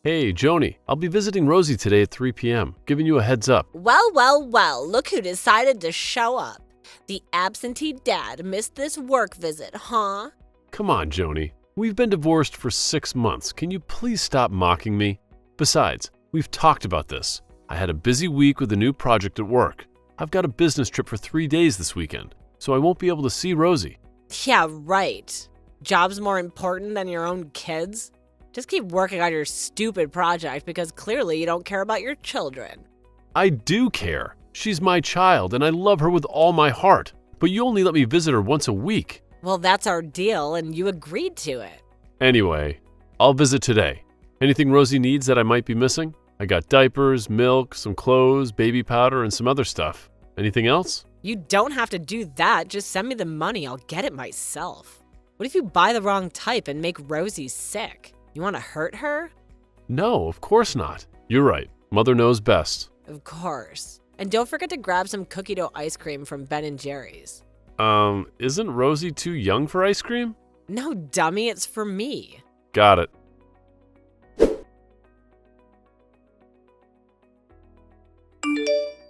Hey, Joni, I'll be visiting Rosie today at 3 p.m. Giving you a heads up. Well, look who decided to show up. The absentee dad missed this work visit, huh? Come on, Joni. We've been divorced for 6 months. Can you please stop mocking me? Besides, we've talked about this. I had a busy week with a new project at work. I've got a business trip for 3 days this weekend, so I won't be able to see Rosie. Yeah, right. Job's more important than your own kids? Just keep working on your stupid project because clearly you don't care about your children. I do care. She's my child, and I love her with all my heart. But you only let me visit her once a week. Well, that's our deal, and you agreed to it. Anyway, I'll visit today. Anything Rosie needs that I might be missing? I got diapers, milk, some clothes, baby powder, and some other stuff. Anything else? You don't have to do that. Just send me the money. I'll get it myself. What if you buy the wrong type and make Rosie sick? You want to hurt her? No, of course not. You're right. Mother knows best. Of course. And don't forget to grab some cookie dough ice cream from Ben & Jerry's. Isn't Rosie too young for ice cream? No, dummy, it's for me. Got it.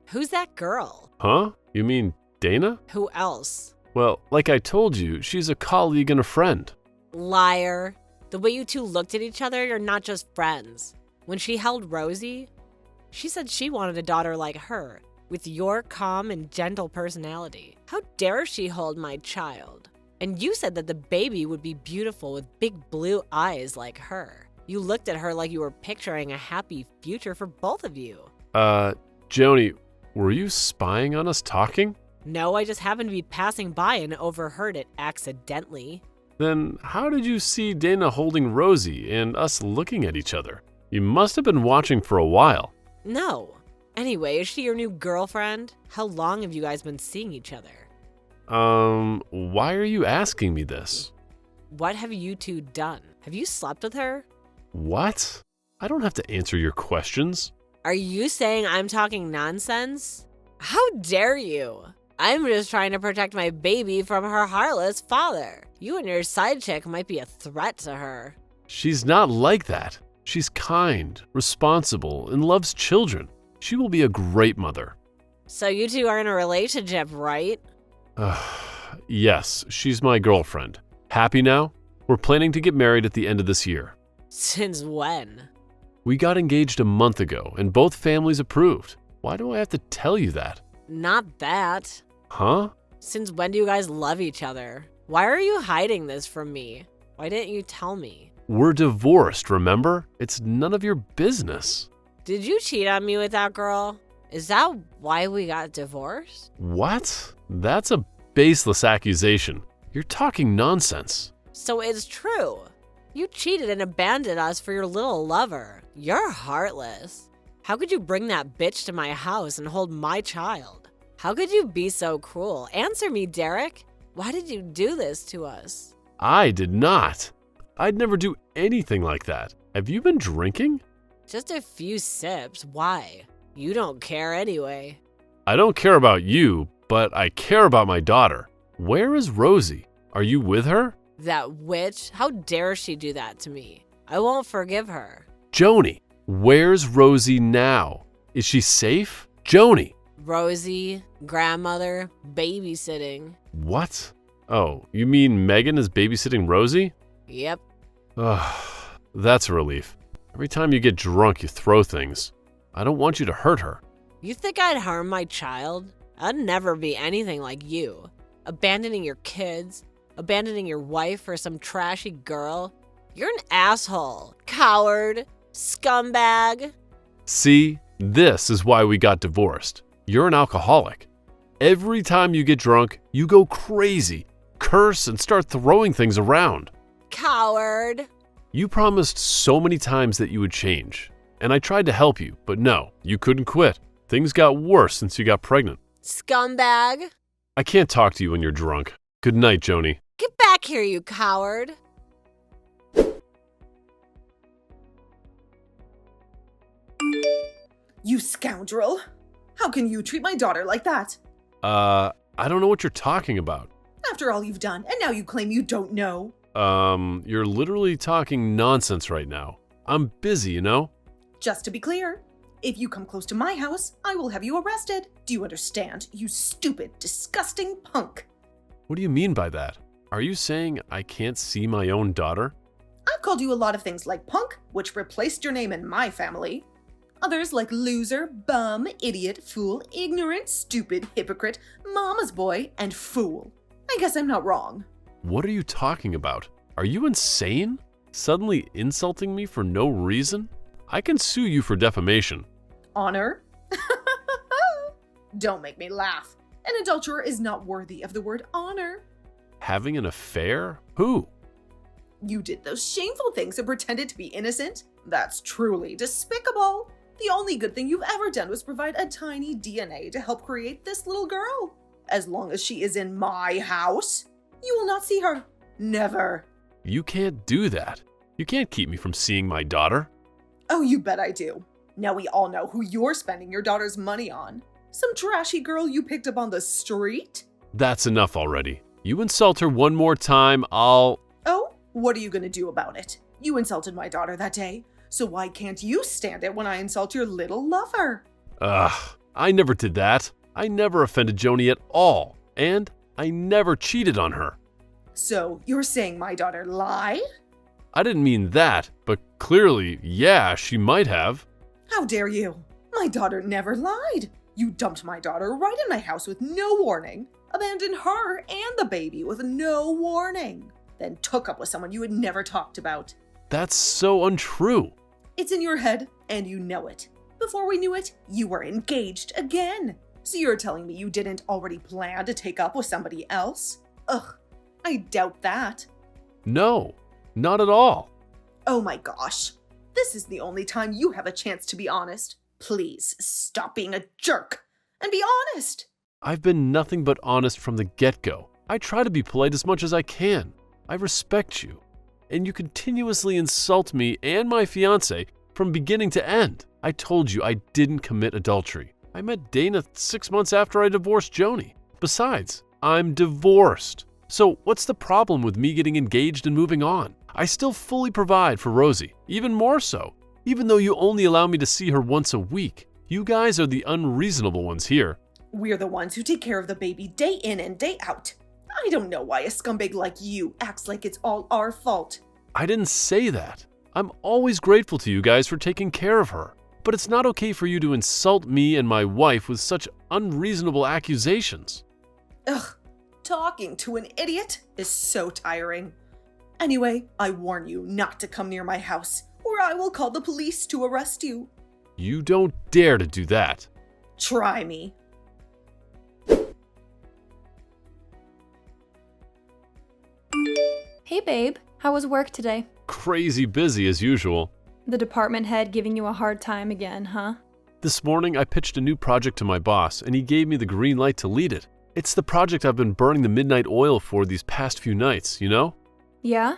Who's that girl? Huh? You mean Danna? Who else? Well, like I told you, she's a colleague and a friend. Liar. The way you two looked at each other, you're not just friends. When she held Rosie, she said she wanted a daughter like her, with your calm and gentle personality. How dare she hold my child? And you said that the baby would be beautiful with big blue eyes like her. You looked at her like you were picturing a happy future for both of you. Joni, were you spying on us talking? No, I just happened to be passing by and overheard it accidentally. Then how did you see Danna holding Rosie and us looking at each other? You must have been watching for a while. No. Anyway, is she your new girlfriend? How long have you guys been seeing each other? Why are you asking me this? What have you two done? Have you slept with her? What? I don't have to answer your questions. Are you saying I'm talking nonsense? How dare you? I'm just trying to protect my baby from her heartless father. You and your side chick might be a threat to her. She's not like that. She's kind, responsible, and loves children. She will be a great mother. So you two are in a relationship, right? Yes, she's my girlfriend. Happy now? We're planning to get married at the end of this year. Since when? We got engaged a month ago, and both families approved. Why do I have to tell you that? Not that. Huh? Since when do you guys love each other? Why are you hiding this from me? Why didn't you tell me? We're divorced, remember? It's none of your business. Did you cheat on me with that girl? Is that why we got divorced? What? That's a baseless accusation. You're talking nonsense. So it's true. You cheated and abandoned us for your little lover. You're heartless. How could you bring that bitch to my house and hold my child? How could you be so cruel? Answer me, Derek. Why did you do this to us? I did not. I'd never do anything like that. Have you been drinking? Just a few sips. Why? You don't care anyway. I don't care about you, but I care about my daughter. Where is Rosie? Are you with her? That witch? How dare she do that to me? I won't forgive her. Joni, where's Rosie now? Is she safe? Joni! Rosie, grandmother, babysitting. What? Oh, you mean Megan is babysitting Rosie? Yep. Ugh, that's a relief. Every time you get drunk, you throw things. I don't want you to hurt her. You think I'd harm my child? I'd never be anything like you. Abandoning your kids, abandoning your wife for some trashy girl. You're an asshole, coward, scumbag. See, this is why we got divorced. You're an alcoholic. Every time you get drunk, you go crazy, curse, and start throwing things around. Coward. You promised so many times that you would change, and I tried to help you, but no, you couldn't quit. Things got worse since you got pregnant. Scumbag. I can't talk to you when you're drunk. Good night, Joni. Get back here, you coward. You scoundrel! How can you treat my daughter like that? I don't know what you're talking about. After all you've done, and now you claim you don't know. You're literally talking nonsense right now. I'm busy, you know? Just to be clear, if you come close to my house, I will have you arrested. Do you understand, you stupid, disgusting punk? What do you mean by that? Are you saying I can't see my own daughter? I've called you a lot of things like punk, which replaced your name in my family. Others like loser, bum, idiot, fool, ignorant, stupid, hypocrite, mama's boy, and fool. I guess I'm not wrong. What are you talking about? Are you insane? Suddenly insulting me for no reason? I can sue you for defamation. Honor? Don't make me laugh. An adulterer is not worthy of the word honor. Having an affair? Who? You did those shameful things and pretended to be innocent? That's truly despicable. The only good thing you've ever done was provide a tiny DNA to help create this little girl. As long as she is in my house, you will not see her. Never. You can't do that. You can't keep me from seeing my daughter. Oh, you bet I do. Now we all know who you're spending your daughter's money on. Some trashy girl you picked up on the street? That's enough already. You insult her one more time, I'll... Oh, what are you going to do about it? You insulted my daughter that day, so why can't you stand it when I insult your little lover? Ugh, I never did that. I never offended Joni at all, and I never cheated on her. So you're saying my daughter lied? I didn't mean that, but clearly, yeah, she might have. How dare you? My daughter never lied. You dumped my daughter right in my house with no warning, abandoned her and the baby with no warning, then took up with someone you had never talked about. That's so untrue. It's in your head, and you know it. Before we knew it, you were engaged again. So you're telling me you didn't already plan to take up with somebody else? Ugh, I doubt that. No, not at all. Oh my gosh. This is the only time you have a chance to be honest. Please stop being a jerk and be honest. I've been nothing but honest from the get-go. I try to be polite as much as I can. I respect you. And you continuously insult me and my fiancé from beginning to end. I told you I didn't commit adultery. I met Danna 6 months after I divorced Joni. Besides, I'm divorced. So what's the problem with me getting engaged and moving on? I still fully provide for Rosie, even more so, even though you only allow me to see her once a week. You guys are the unreasonable ones here. We're the ones who take care of the baby day in and day out. I don't know why a scumbag like you acts like it's all our fault. I didn't say that. I'm always grateful to you guys for taking care of her. But it's not okay for you to insult me and my wife with such unreasonable accusations. Ugh, talking to an idiot is so tiring. Anyway, I warn you not to come near my house, or I will call the police to arrest you. You don't dare to do that. Try me. Hey babe, how was work today? Crazy busy as usual. The department head giving you a hard time again, huh? This morning I pitched a new project to my boss and he gave me the green light to lead it. It's the project I've been burning the midnight oil for these past few nights, you know? Yeah?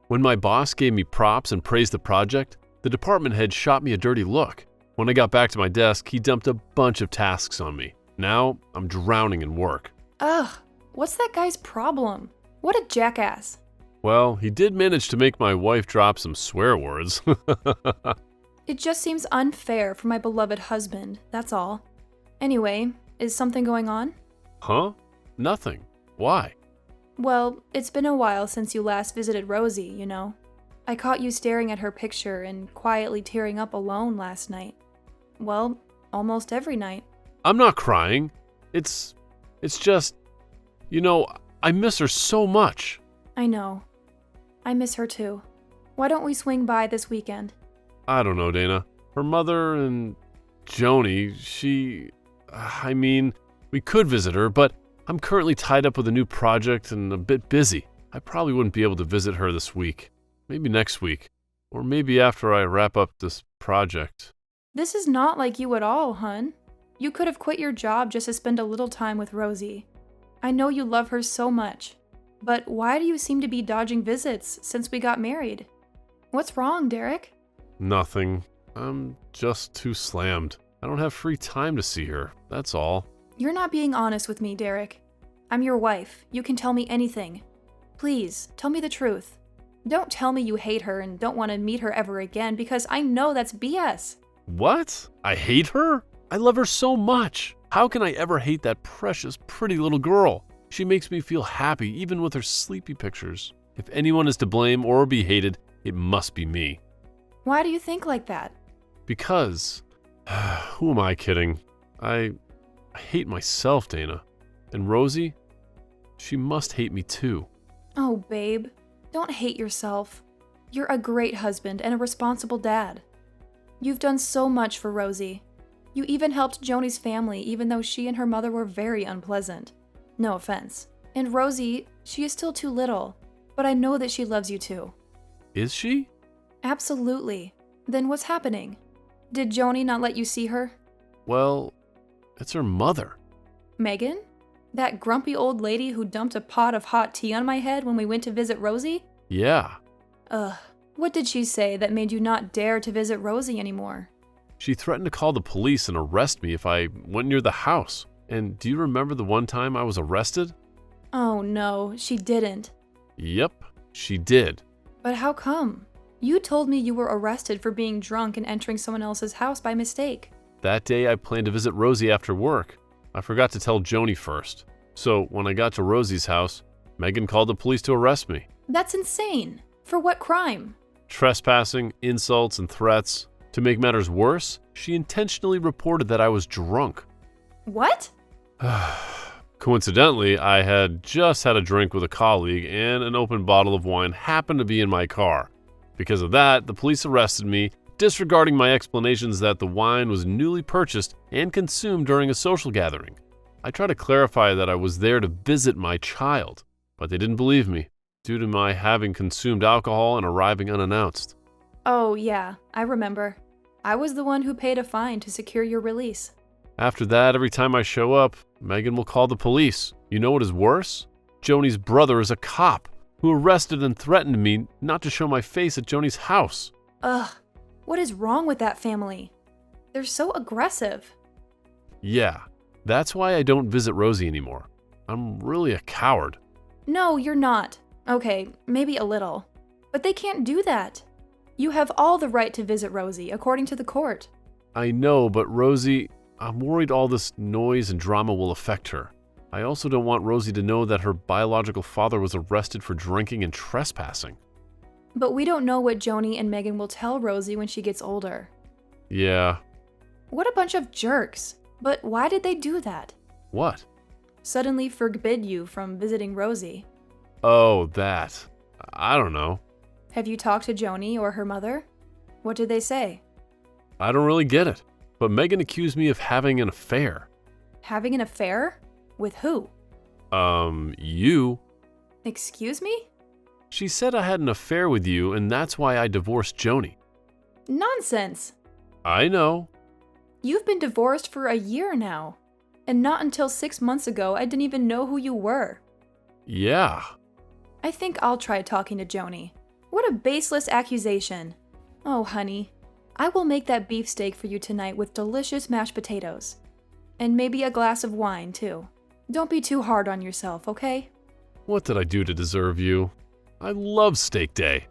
When my boss gave me props and praised the project, the department head shot me a dirty look. When I got back to my desk, he dumped a bunch of tasks on me. Now I'm drowning in work. Ugh, what's that guy's problem? What a jackass. Well, he did manage to make my wife drop some swear words. It just seems unfair for my beloved husband, that's all. Anyway, is something going on? Huh? Nothing. Why? Well, it's been a while since you last visited Rosie, you know. I caught you staring at her picture and quietly tearing up alone last night. Well, almost every night. I'm not crying. It's just, you know, I miss her so much. I know. I miss her too. Why don't we swing by this weekend? I don't know, Danna. Her mother and Joni, we could visit her, but I'm currently tied up with a new project and a bit busy. I probably wouldn't be able to visit her this week. Maybe next week. Or maybe after I wrap up this project. This is not like you at all, hun. You could have quit your job just to spend a little time with Rosie. I know you love her so much. But why do you seem to be dodging visits since we got married? What's wrong, Derek? Nothing. I'm just too slammed. I don't have free time to see her, that's all. You're not being honest with me, Derek. I'm your wife. You can tell me anything. Please, tell me the truth. Don't tell me you hate her and don't want to meet her ever again because I know that's BS. What? I hate her? I love her so much. How can I ever hate that precious, pretty little girl? She makes me feel happy even with her sleepy pictures. If anyone is to blame or be hated, it must be me. Why do you think like that? Because, who am I kidding? I hate myself, Dana. And Rosie, she must hate me too. Oh, babe, don't hate yourself. You're a great husband and a responsible dad. You've done so much for Rosie. You even helped Joni's family even though she and her mother were very unpleasant. No offense. And Rosie, she is still too little, but I know that she loves you too. Is she? Absolutely. Then what's happening? Did Joni not let you see her? Well, it's her mother. Megan? That grumpy old lady who dumped a pot of hot tea on my head when we went to visit Rosie? Yeah. Ugh. What did she say that made you not dare to visit Rosie anymore? She threatened to call the police and arrest me if I went near the house. And do you remember the one time I was arrested? Oh no, she didn't. Yep, she did. But how come? You told me you were arrested for being drunk and entering someone else's house by mistake. That day I planned to visit Rosie after work. I forgot to tell Joni first. So when I got to Rosie's house, Megan called the police to arrest me. That's insane. For what crime? Trespassing, insults, and threats. To make matters worse, she intentionally reported that I was drunk. What? Coincidentally, I had just had a drink with a colleague and an open bottle of wine happened to be in my car. Because of that, the police arrested me, disregarding my explanations that the wine was newly purchased and consumed during a social gathering. I tried to clarify that I was there to visit my child, but they didn't believe me, due to my having consumed alcohol and arriving unannounced. Oh yeah, I remember. I was the one who paid a fine to secure your release. After that, every time I show up, Megan will call the police. You know what is worse? Joni's brother is a cop who arrested and threatened me not to show my face at Joni's house. Ugh, what is wrong with that family? They're so aggressive. Yeah, that's why I don't visit Rosie anymore. I'm really a coward. No, you're not. Okay, maybe a little. But they can't do that. You have all the right to visit Rosie, according to the court. I know, but Rosie, I'm worried all this noise and drama will affect her. I also don't want Rosie to know that her biological father was arrested for drinking and trespassing. But we don't know what Joni and Megan will tell Rosie when she gets older. Yeah. What a bunch of jerks. But why did they do that? What? Suddenly forbid you from visiting Rosie. Oh, that. I don't know. Have you talked to Joni or her mother? What did they say? I don't really get it. But Megan accused me of having an affair. Having an affair? With who? You. Excuse me? She said I had an affair with you and that's why I divorced Joni. Nonsense. I know. You've been divorced for a year now. And not until 6 months ago I didn't even know who you were. Yeah. I think I'll try talking to Joni. What a baseless accusation. Oh, honey. I will make that beefsteak for you tonight with delicious mashed potatoes. And maybe a glass of wine, too. Don't be too hard on yourself, okay? What did I do to deserve you? I love steak day.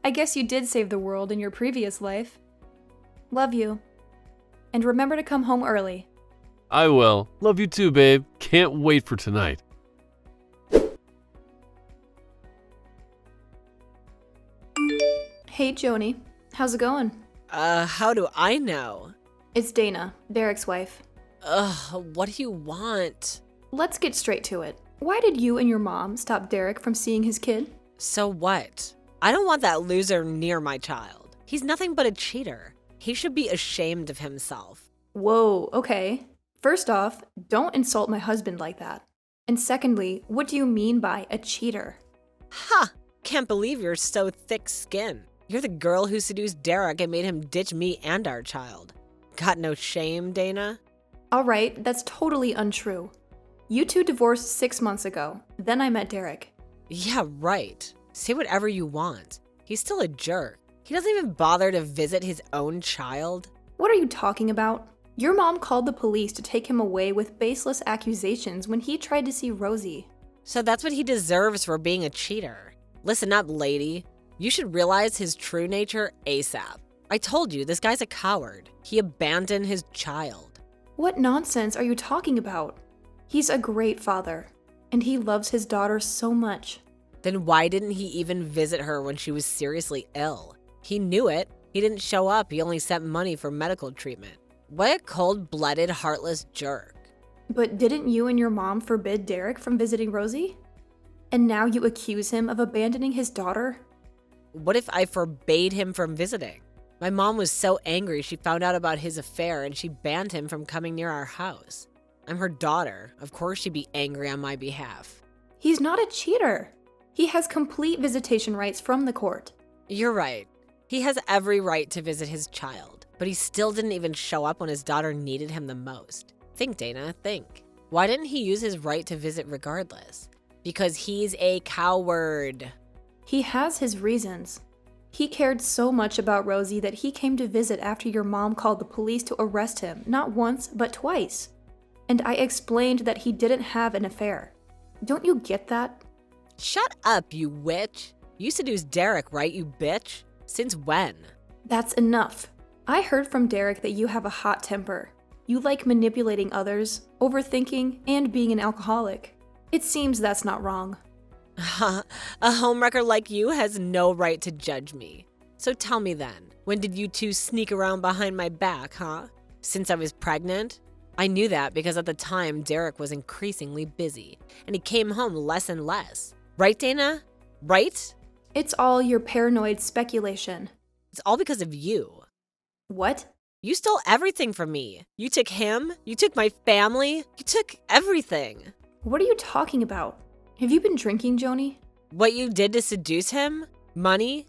I guess you did save the world in your previous life. Love you. And remember to come home early. I will. Love you too, babe. Can't wait for tonight. Hey, Joni. How's it going? How do I know? It's Dana, Derek's wife. What do you want? Let's get straight to it. Why did you and your mom stop Derek from seeing his kid? So what? I don't want that loser near my child. He's nothing but a cheater. He should be ashamed of himself. Whoa, okay. First off, don't insult my husband like that. And secondly, what do you mean by a cheater? Ha! Can't believe you're so thick-skinned. You're the girl who seduced Derek and made him ditch me and our child. Got no shame, Dana? All right, that's totally untrue. You two divorced 6 months ago. Then I met Derek. Yeah, right. Say whatever you want. He's still a jerk. He doesn't even bother to visit his own child. What are you talking about? Your mom called the police to take him away with baseless accusations when he tried to see Rosie. So that's what he deserves for being a cheater. Listen up, lady. You should realize his true nature ASAP. I told you, this guy's a coward. He abandoned his child. What nonsense are you talking about? He's a great father, and he loves his daughter so much. Then why didn't he even visit her when she was seriously ill? He knew it. He didn't show up. He only sent money for medical treatment. What a cold-blooded, heartless jerk. But didn't you and your mom forbid Derek from visiting Rosie? And now you accuse him of abandoning his daughter? What if I forbade him from visiting? My mom was so angry she found out about his affair and she banned him from coming near our house. I'm her daughter. Of course she'd be angry on my behalf. He's not a cheater. He has complete visitation rights from the court. You're right. He has every right to visit his child, but he still didn't even show up when his daughter needed him the most. Think, Dana, think. Why didn't he use his right to visit regardless? Because he's a coward. He has his reasons. He cared so much about Rosie that he came to visit after your mom called the police to arrest him, not once, but twice. And I explained that he didn't have an affair. Don't you get that? Shut up, you witch. You seduced Derek, right, you bitch? Since when? That's enough. I heard from Derek that you have a hot temper. You like manipulating others, overthinking, and being an alcoholic. It seems that's not wrong. A homewrecker like you has no right to judge me. So tell me then, when did you two sneak around behind my back, huh? Since I was pregnant? I knew that because at the time Derek was increasingly busy, and he came home less and less. Right, Dana? Right? It's all your paranoid speculation. It's all because of you. What? You stole everything from me. You took him, you took my family, you took everything. What are you talking about? Have you been drinking, Joni? What you did to seduce him? Money?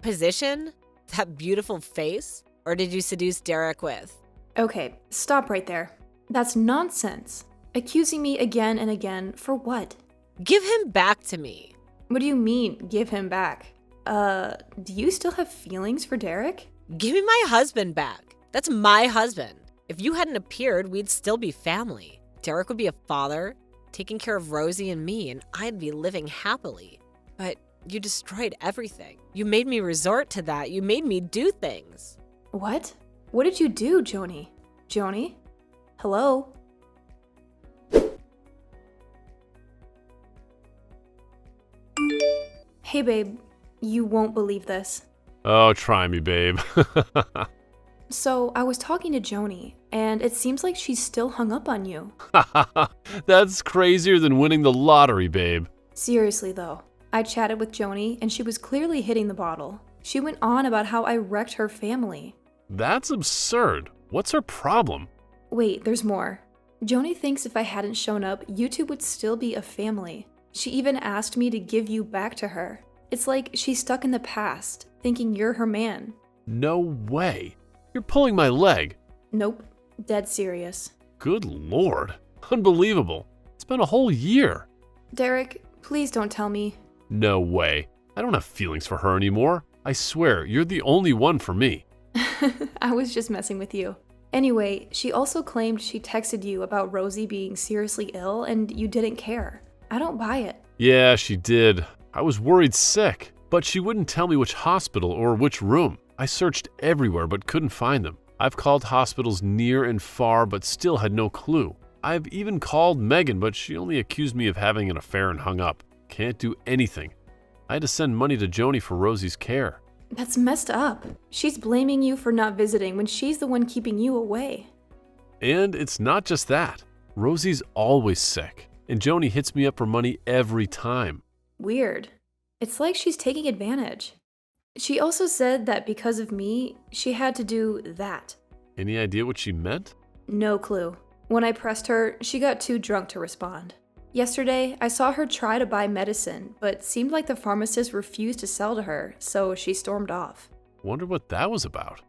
Position? That beautiful face? Or did you seduce Derek with? Okay, stop right there. That's nonsense. Accusing me again and again for what? Give him back to me. What do you mean, give him back? Do you still have feelings for Derek? Give me my husband back. That's my husband. If you hadn't appeared, we'd still be family. Derek would be a father, taking care of Rosie and me, and I'd be living happily. But you destroyed everything. You made me resort to that. You made me do things. What? What did you do, Joni? Joni? Hello? Hey, babe. You won't believe this. Oh, try me, babe. So, I was talking to Joni, and it seems like she's still hung up on you. That's crazier than winning the lottery, babe. Seriously, though. I chatted with Joni, and she was clearly hitting the bottle. She went on about how I wrecked her family. That's absurd. What's her problem? Wait, there's more. Joni thinks if I hadn't shown up, you two would still be a family. She even asked me to give you back to her. It's like she's stuck in the past, thinking you're her man. No way. You're pulling my leg. Nope, dead serious. Good Lord. Unbelievable. It's been a whole year. Derek, please don't tell me. No way. I don't have feelings for her anymore. I swear, you're the only one for me. I was just messing with you. Anyway, she also claimed she texted you about Rosie being seriously ill and you didn't care. I don't buy it. Yeah, she did. I was worried sick, but she wouldn't tell me which hospital or which room. I searched everywhere but couldn't find them. I've called hospitals near and far but still had no clue. I've even called Megan, but she only accused me of having an affair and hung up. Can't do anything. I had to send money to Joni for Rosie's care. That's messed up. She's blaming you for not visiting when she's the one keeping you away. And it's not just that. Rosie's always sick, and Joni hits me up for money every time. Weird. It's like she's taking advantage. She also said that because of me, she had to do that. Any idea what she meant? No clue. When I pressed her, she got too drunk to respond. Yesterday, I saw her try to buy medicine, but seemed like the pharmacist refused to sell to her, so she stormed off. Wonder what that was about.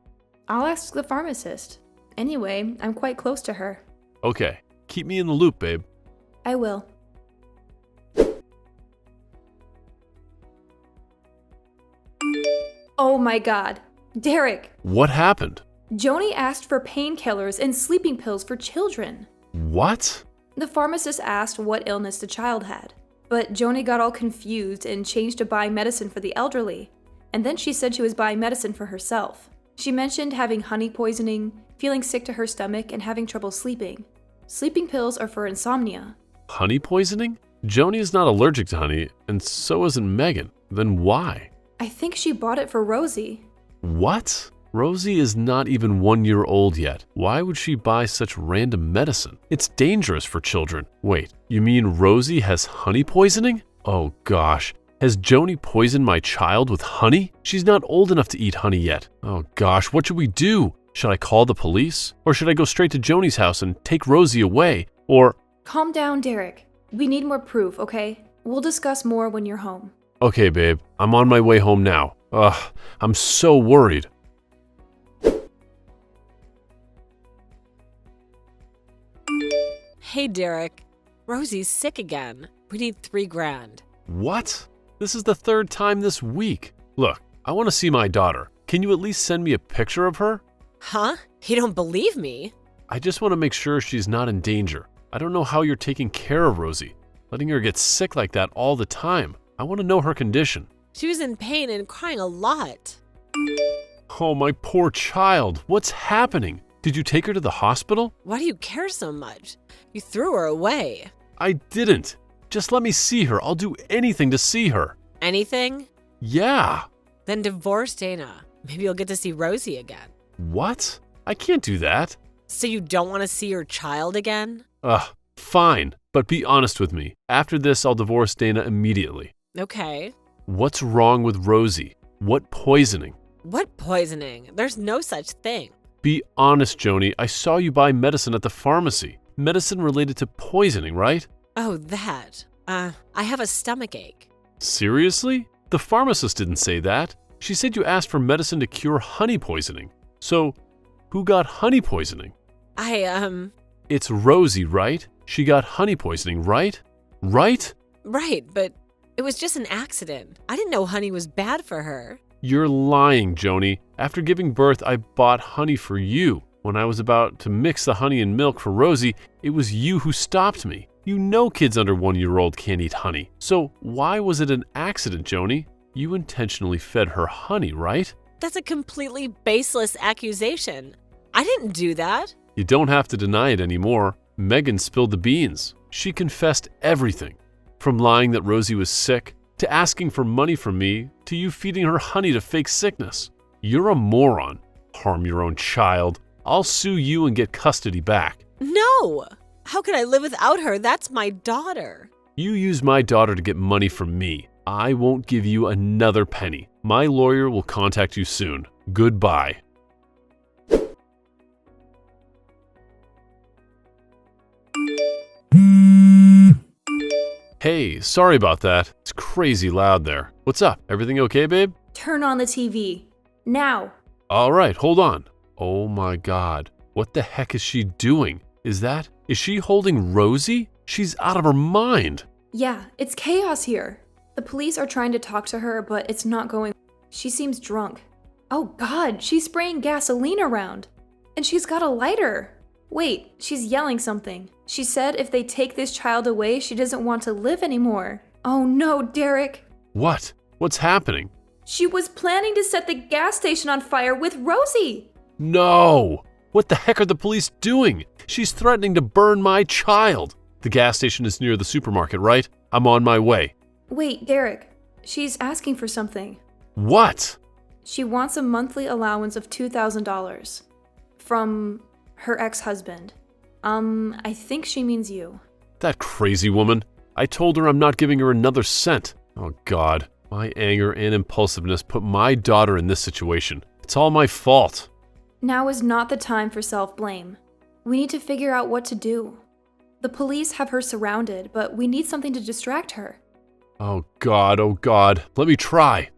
I'll ask the pharmacist. Anyway, I'm quite close to her. Okay, keep me in the loop, babe. I will. Oh my god. Derek! What happened? Joni asked for painkillers and sleeping pills for children. What? The pharmacist asked what illness the child had. But Joni got all confused and changed to buying medicine for the elderly. And then she said she was buying medicine for herself. She mentioned having honey poisoning, feeling sick to her stomach, and having trouble sleeping. Sleeping pills are for insomnia. Honey poisoning? Joni is not allergic to honey, and so isn't Megan. Then why? I think she bought it for Rosie. What? Rosie is not even 1 year old yet. Why would she buy such random medicine? It's dangerous for children. Wait, you mean Rosie has honey poisoning? Oh gosh. Has Joni poisoned my child with honey? She's not old enough to eat honey yet. Oh gosh, what should we do? Should I call the police? Or should I go straight to Joni's house and take Rosie away? Or... Calm down, Derek. We need more proof, okay? We'll discuss more when you're home. Okay, babe. I'm on my way home now. Ugh, I'm so worried. Hey, Derek. Rosie's sick again. We need $3,000. What? This is the third time this week. Look, I want to see my daughter. Can you at least send me a picture of her? Huh? You don't believe me? I just want to make sure she's not in danger. I don't know how you're taking care of Rosie, letting her get sick like that all the time. I want to know her condition. She was in pain and crying a lot. Oh, my poor child. What's happening? Did you take her to the hospital? Why do you care so much? You threw her away. I didn't. Just let me see her. I'll do anything to see her. Anything? Yeah. Then divorce Danna. Maybe you'll get to see Rosie again. What? I can't do that. So you don't want to see your child again? Fine. But be honest with me. After this, I'll divorce Danna immediately. Okay. What's wrong with Rosie? What poisoning? What poisoning? There's no such thing. Be honest, Joni. I saw you buy medicine at the pharmacy. Medicine related to poisoning, right? Oh, that. I have a stomachache. Seriously? The pharmacist didn't say that. She said you asked for medicine to cure honey poisoning. So, who got honey poisoning? It's Rosie, right? She got honey poisoning, right? Right? Right, but it was just an accident. I didn't know honey was bad for her. You're lying, Joni. After giving birth, I bought honey for you. When I was about to mix the honey and milk for Rosie, it was you who stopped me. You know kids under 1 year old can't eat honey. So why was it an accident, Joni? You intentionally fed her honey, right? That's a completely baseless accusation. I didn't do that. You don't have to deny it anymore. Megan spilled the beans. She confessed everything. From lying that Rosie was sick, to asking for money from me, to you feeding her honey to fake sickness. You're a moron. Harm your own child. I'll sue you and get custody back. No! How could I live without her? That's my daughter. You used my daughter to get money from me. I won't give you another penny. My lawyer will contact you soon. Goodbye. Hey, sorry about that. It's crazy loud there. What's up? Everything okay, babe? Turn on the TV. Now. All right, hold on. Oh my God. What the heck is she doing? Is she holding Rosie? She's out of her mind. Yeah, it's chaos here. The police are trying to talk to her, but it's not going. She seems drunk. Oh God, she's spraying gasoline around. And she's got a lighter. Wait, she's yelling something. She said if they take this child away, she doesn't want to live anymore. Oh no, Derek. What? What's happening? She was planning to set the gas station on fire with Rosie. No! What the heck are the police doing? She's threatening to burn my child. The gas station is near the supermarket, right? I'm on my way. Wait, Derek. She's asking for something. What? She wants a monthly allowance of $2,000 from her ex-husband. I think she means you. That crazy woman. I told her I'm not giving her another cent. Oh God, my anger and impulsiveness put my daughter in this situation. It's all my fault. Now is not the time for self-blame. We need to figure out what to do. The police have her surrounded, but we need something to distract her. Oh God, let me try.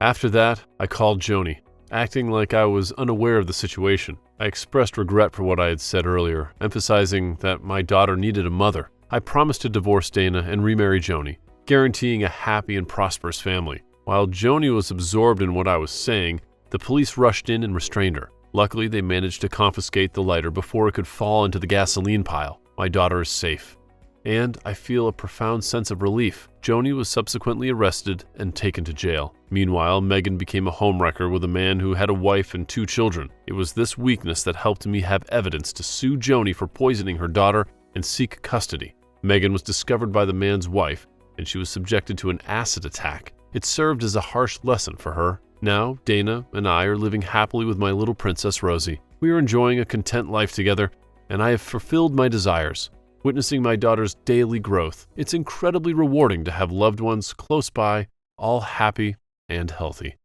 After that, I called Joni. Acting like I was unaware of the situation, I expressed regret for what I had said earlier, emphasizing that my daughter needed a mother. I promised to divorce Danna and remarry Joni, guaranteeing a happy and prosperous family. While Joni was absorbed in what I was saying, the police rushed in and restrained her. Luckily, they managed to confiscate the lighter before it could fall into the gasoline pile. My daughter is safe. And I feel a profound sense of relief. Joni was subsequently arrested and taken to jail. Meanwhile, Megan became a homewrecker with a man who had a wife and 2 children. It was this weakness that helped me have evidence to sue Joni for poisoning her daughter and seek custody. Megan was discovered by the man's wife, and she was subjected to an acid attack. It served as a harsh lesson for her. Now, Danna and I are living happily with my little princess Rosie. We are enjoying a content life together, and I have fulfilled my desires. Witnessing my daughter's daily growth, it's incredibly rewarding to have loved ones close by, all happy and healthy.